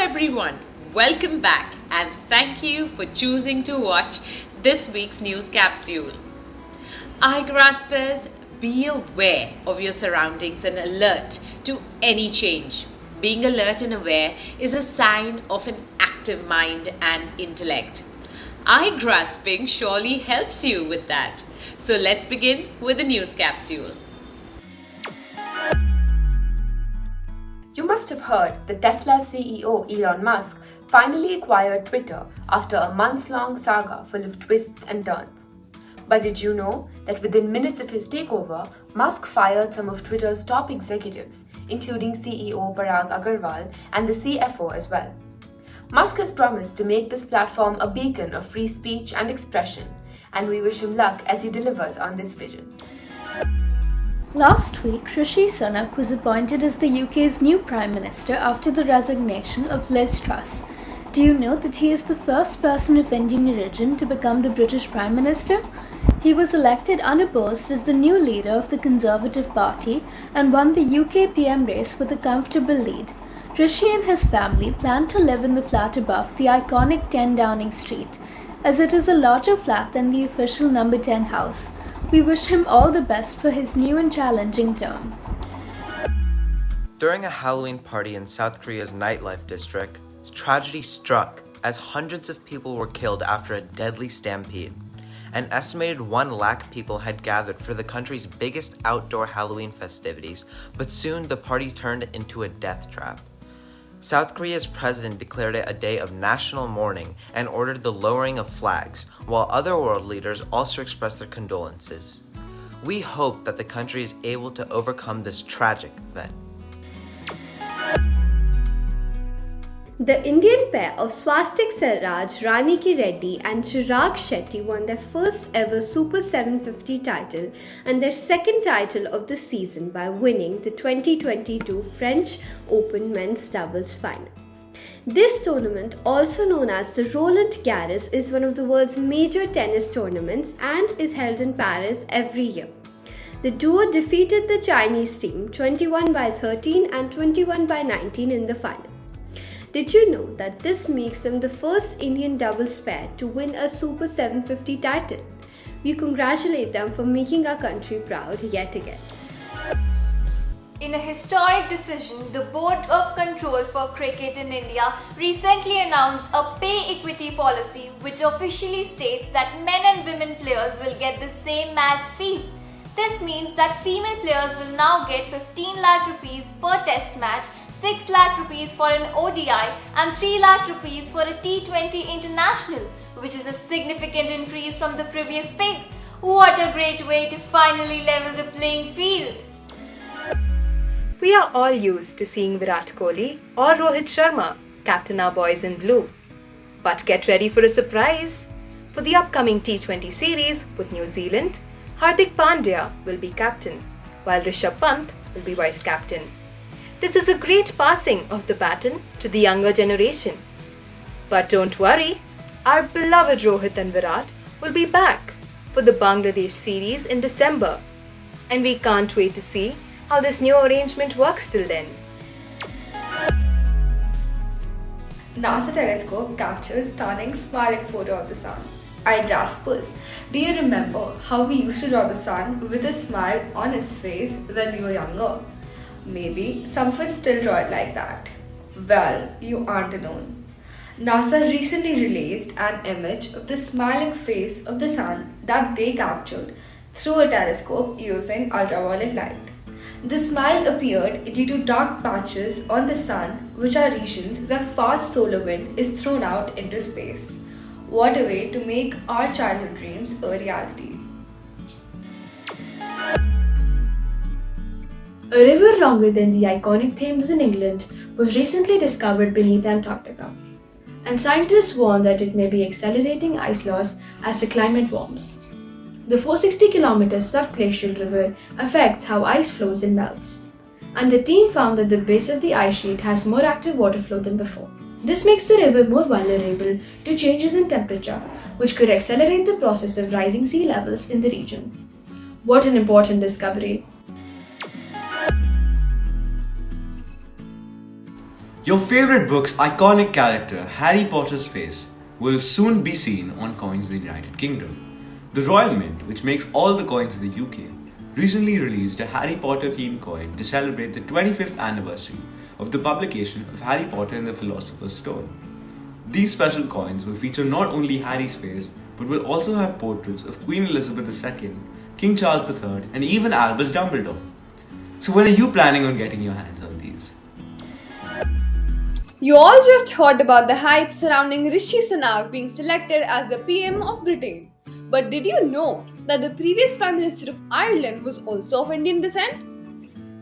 everyone, welcome back and thank you for choosing to watch this week's news capsule. Igraspers, be aware of your surroundings and alert to any change. Being alert and aware is a sign of an active mind and intellect. Igrasping surely helps you with that. So let's begin with the news capsule. You must have heard that Tesla CEO Elon Musk finally acquired Twitter after a months-long saga full of twists and turns. But did you know that within minutes of his takeover, Musk fired some of Twitter's top executives, including CEO Parag Agrawal and the CFO as well? Musk has promised to make this platform a beacon of free speech and expression, and we wish him luck as he delivers on this vision. Last week, Rishi Sunak was appointed as the UK's new Prime Minister after the resignation of Liz Truss. Do you know that he is the first person of Indian origin to become the British Prime Minister? He was elected unopposed as the new leader of the Conservative Party and won the UK PM race with a comfortable lead. Rishi and his family plan to live in the flat above the iconic 10 Downing Street, as it is a larger flat than the official number 10 house. We wish him all the best for his new and challenging term. During a Halloween party in South Korea's nightlife district, tragedy struck as hundreds of people were killed after a deadly stampede. An estimated 1 lakh people had gathered for the country's biggest outdoor Halloween festivities, but soon the party turned into a death trap. South Korea's president declared it a day of national mourning and ordered the lowering of flags, while other world leaders also expressed their condolences. We hope that the country is able to overcome this tragic event. The Indian pair of Swastik Sarraj, Raniki Reddy and Chirag Shetty won their first ever Super 750 title and their second title of the season by winning the 2022 French Open men's doubles final. This tournament, also known as the Roland Garros, is one of the world's major tennis tournaments and is held in Paris every year. The duo defeated the Chinese team 21-13 and 21-19 in the final. Did you know that this makes them the first Indian doubles pair to win a Super 750 title? We congratulate them for making our country proud yet again. In a historic decision, the Board of Control for Cricket in India recently announced a pay equity policy which officially states that men and women players will get the same match fees. This means that female players will now get 15 lakh rupees per test match, 6 lakh rupees for an ODI and 3 lakh rupees for a T20 international, which is a significant increase from the previous pay. What a great way to finally level the playing field! We are all used to seeing Virat Kohli or Rohit Sharma captain our boys in blue. But get ready for a surprise! For the upcoming T20 series with New Zealand, Hardik Pandya will be captain, while Rishabh Pant will be vice captain. This is a great passing of the baton to the younger generation. But don't worry, our beloved Rohit and Virat will be back for the Bangladesh series in December. And we can't wait to see how this new arrangement works till then. NASA telescope captures stunning smiling photo of the sun. Igraasp, do you remember how we used to draw the sun with a smile on its face when we were younger? Maybe some of us still draw it like that. Well, you aren't alone. NASA recently released an image of the smiling face of the sun that they captured through a telescope using ultraviolet light. The smile appeared due to dark patches on the sun, which are regions where fast solar wind is thrown out into space. What a way to make our childhood dreams a reality. A river longer than the iconic Thames in England was recently discovered beneath Antarctica, and scientists warn that it may be accelerating ice loss as the climate warms. The 460-kilometer subglacial river affects how ice flows and melts, and the team found that the base of the ice sheet has more active water flow than before. This makes the river more vulnerable to changes in temperature, which could accelerate the process of rising sea levels in the region. What an important discovery! Your favorite book's iconic character, Harry Potter's face, will soon be seen on coins in the United Kingdom. The Royal Mint, which makes all the coins in the UK, recently released a Harry Potter themed coin to celebrate the 25th anniversary of the publication of Harry Potter and the Philosopher's Stone. These special coins will feature not only Harry's face, but will also have portraits of Queen Elizabeth II, King Charles III, and even Albus Dumbledore. So when are you planning on getting your hands on these? You all just heard about the hype surrounding Rishi Sunak being selected as the PM of Britain. But did you know that the previous Prime Minister of Ireland was also of Indian descent?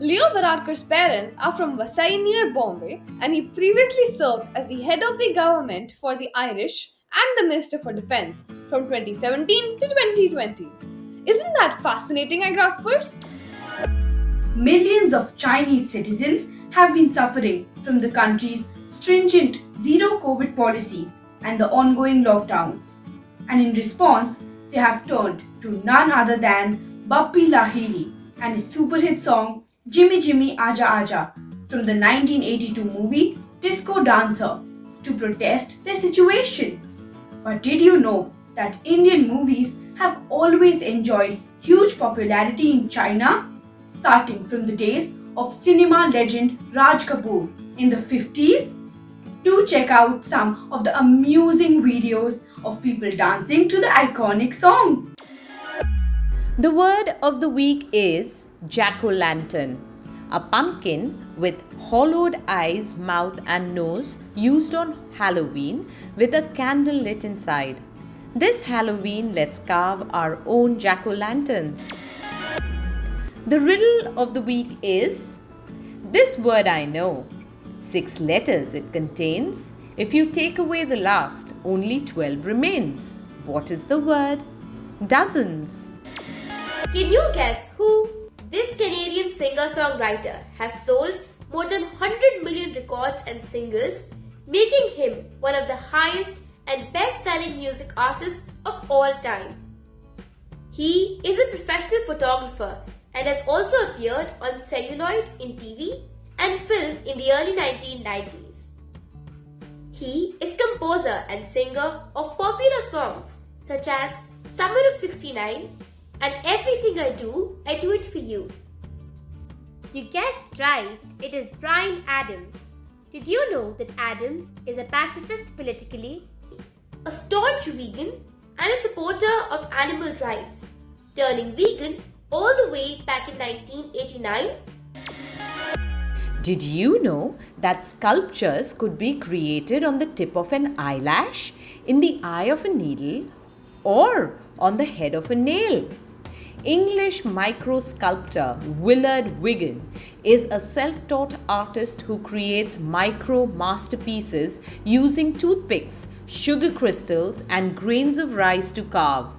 Leo Varadkar's parents are from Vasai near Bombay, and he previously served as the head of the government for the Irish and the Minister for Defence from 2017 to 2020. Isn't that fascinating, Igraaspers? Millions of Chinese citizens have been suffering from the country's stringent zero COVID policy and the ongoing lockdowns. And in response, they have turned to none other than Bappi Lahiri and his super hit song Jimmy Jimmy Aja Aja from the 1982 movie Disco Dancer to protest their situation. But did you know that Indian movies have always enjoyed huge popularity in China, starting from the days of cinema legend Raj Kapoor in the 50s? Do check out some of the amusing videos of people dancing to the iconic song. The word of the week is jack-o'-lantern, a pumpkin with hollowed eyes, mouth and nose used on Halloween with a candle lit inside. This Halloween, let's carve our own jack-o'-lanterns. The riddle of the week is, this word I know. 6 letters it contains. If you take away the last, only 12 remains. What is the word? Dozens. Can you guess who? This Canadian singer-songwriter has sold more than 100 million records and singles, making him one of the highest and best-selling music artists of all time. He is a professional photographer and has also appeared on celluloid in TV and film in the early 1990s. He is composer and singer of popular songs such as Summer of '69 and Everything I Do It For You. You guessed right, it is Bryan Adams. Did you know that Adams is a pacifist politically, a staunch vegan and a supporter of animal rights, turning vegan all the way back in 1989? Did you know that sculptures could be created on the tip of an eyelash, in the eye of a needle, or on the head of a nail? English micro sculptor Willard Wigan is a self-taught artist who creates micro masterpieces using toothpicks, sugar crystals, and grains of rice to carve.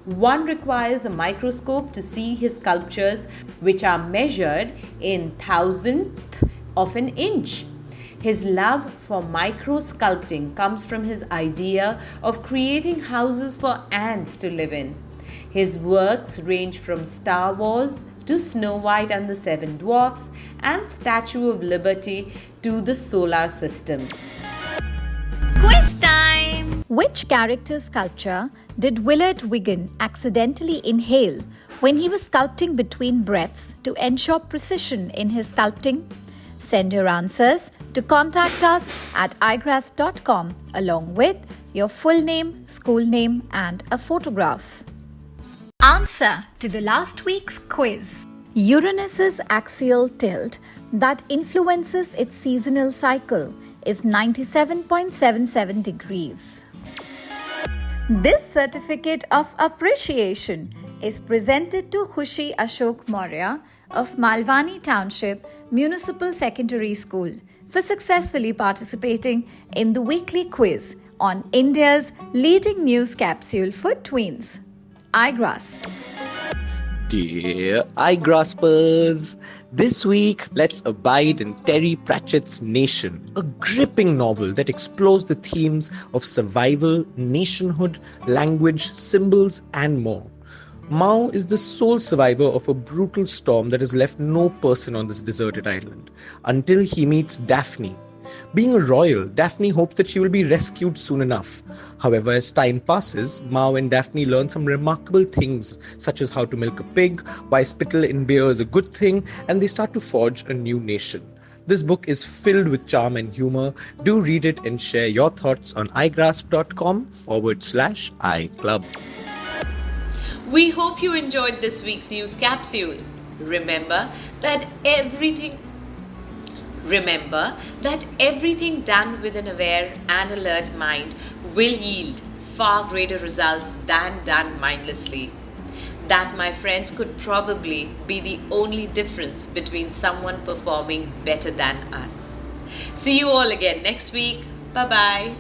One requires a microscope to see his sculptures, which are measured in thousandth of an inch. His love for micro sculpting comes from his idea of creating houses for ants to live in. His works range from Star Wars to Snow White and the Seven Dwarfs and Statue of Liberty to the solar system. Quiz time! Which character sculpture did Willard Wigan accidentally inhale when he was sculpting between breaths to ensure precision in his sculpting? Send your answers to contact us at igraasp.com along with your full name, school name, and a photograph. Answer to the last week's quiz. Uranus's axial tilt that influences its seasonal cycle is 97.77 degrees. This certificate of appreciation is presented to Khushi Ashok Maurya of Malwani Township Municipal Secondary School for successfully participating in the weekly quiz on India's leading news capsule for tweens. Igraasp. Dear Igraaspers, this week let's abide in Terry Pratchett's Nation, a gripping novel that explores the themes of survival, nationhood, language, symbols, and more. Mao is the sole survivor of a brutal storm that has left no person on this deserted island, until he meets Daphne, Being a royal, Daphne hopes that she will be rescued soon enough. However, as time passes, Mao and Daphne learn some remarkable things, such as how to milk a pig, why spittle in beer is a good thing, and they start to forge a new nation. This book is filled with charm and humor. Do read it and share your thoughts on igraasp.com/iClub. We hope you enjoyed this week's news capsule. Remember that everything done with an aware and alert mind will yield far greater results than done mindlessly. That, my friends, could probably be the only difference between someone performing better than us. See you all again next week. Bye-bye.